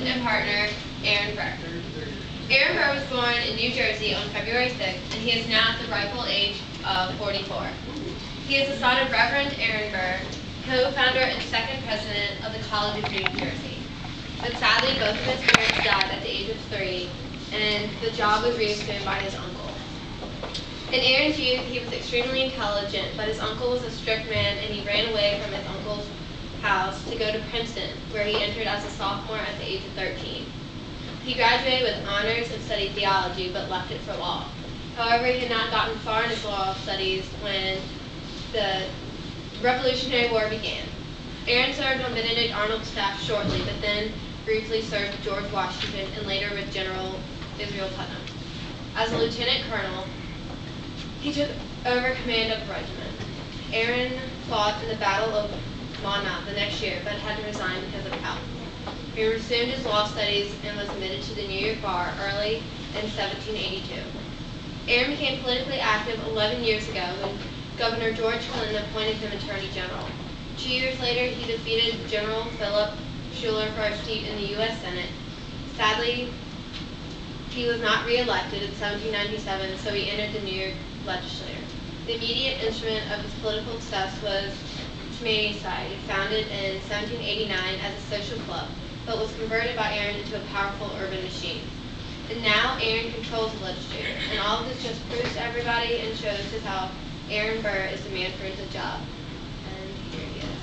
husband and partner, Aaron Burr. Aaron Burr was born in New Jersey on February 6th, and he is now at the ripe old age of 44. He is the son of Reverend Aaron Burr, co-founder and second president of the College of New Jersey. But sadly, both of his parents died at the age of 3, and the job was reassumed by his uncle. In Aaron's youth, he was extremely intelligent, but his uncle was a strict man, and he ran away from his uncle's house to go to Princeton, where he entered as a sophomore at the age of 13. He graduated with honors and studied theology, but left it for law. However, he had not gotten far in his law studies when the Revolutionary War began. Aaron served on Benedict Arnold's staff shortly, but then briefly served with George Washington and later with General Israel Putnam. As a lieutenant colonel, he took over command of the regiment. Aaron fought in the Battle of Monmouth the next year, but had to resign because of health. He resumed his law studies and was admitted to the New York bar early in 1782. Aaron became politically active 11 years ago when Governor George Clinton appointed him Attorney General. 2 years later, he defeated General Philip Schuyler for a seat in the U.S. Senate. Sadly, he was not re-elected in 1797, so he entered the New York legislature. The immediate instrument of his political success was Humane Society, founded in 1789 as a social club, but was converted by Aaron into a powerful urban machine. And now Aaron controls the legislature, and all of this just proves to everybody and shows us how Aaron Burr is the man for his job. And here he is.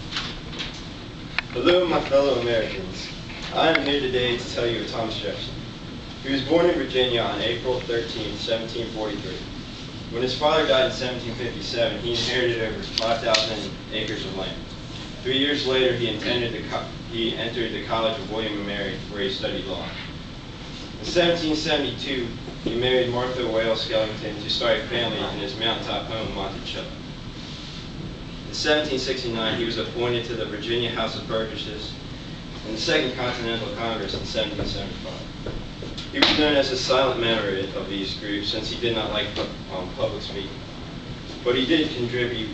Hello, my fellow Americans. I am here today to tell you of Thomas Jefferson. He was born in Virginia on April 13, 1743. When his father died in 1757, he inherited over 5,000 acres of land. 3 years later, he entered the College of William and Mary, where he studied law. In 1772, he married Martha Wales Skellington to start a family in his mountaintop home, Monticello. In 1769, he was appointed to the Virginia House of Burgesses in the Second Continental Congress in 1775. He was known as a silent member of these groups since he did not like public speaking. But he did contribute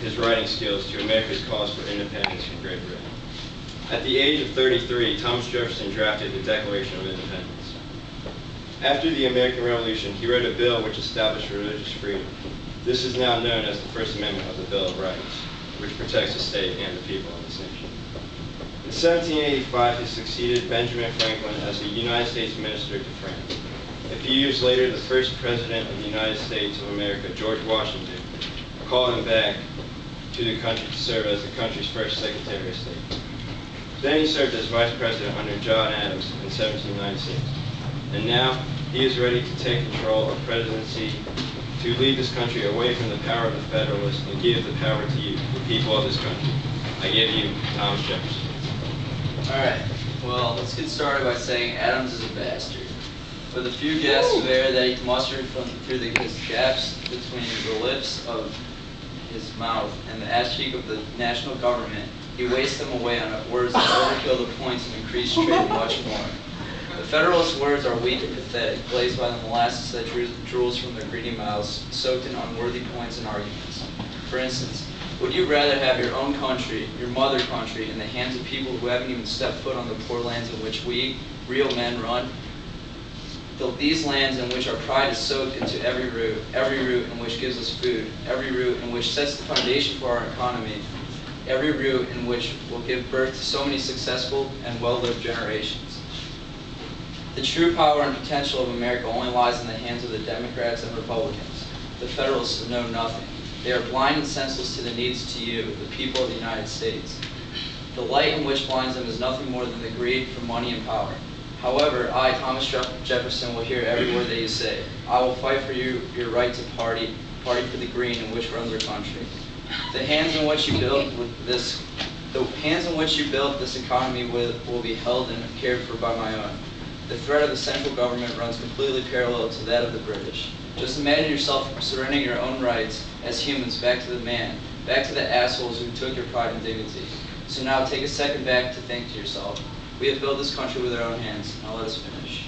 his writing skills to America's cause for independence from Great Britain. At the age of 33, Thomas Jefferson drafted the Declaration of Independence. After the American Revolution, he wrote a bill which established religious freedom. This is now known as the First Amendment of the Bill of Rights, which protects the state and the people of this nation. In 1785, he succeeded Benjamin Franklin as the United States Minister to France. A few years later, the first President of the United States of America, George Washington, called him back to the country to serve as the country's first Secretary of State. Then he served as Vice President under John Adams in 1796. And now, he is ready to take control of presidency to lead this country away from the power of the Federalists and give the power to you, the people of this country. I give you Thomas Jefferson. Alright, well, let's get started by saying Adams is a bastard. With a few gasps of air that he mustered through his gaps between the lips of his mouth and the ass cheek of the national government, he wasted them away on words that overkill the points and increase trade and much more. The Federalist words are weak and pathetic, glazed by the molasses that drools from their greedy mouths, soaked in unworthy points and arguments. For instance, would you rather have your own country, your mother country, in the hands of people who haven't even stepped foot on the poor lands in which we, real men, run? These lands in which our pride is soaked into every root in which gives us food, every root in which sets the foundation for our economy, every root in which will give birth to so many successful and well-lived generations. The true power and potential of America only lies in the hands of the Democrats and Republicans. The Federalists know nothing. They are blind and senseless to the needs to you, the people of the United States. The light in which blinds them is nothing more than the greed for money and power. However, I, Thomas Jefferson, will hear every word that you say. I will fight for you, your right to party for the green in which runs our country. The hands in which you build this economy will be held and cared for by my own. The threat of the central government runs completely parallel to that of the British. Just imagine yourself surrendering your own rights as humans back to the man, back to the assholes who took your pride and dignity. So now take a second back to think to yourself, we have built this country with our own hands. Now let us finish.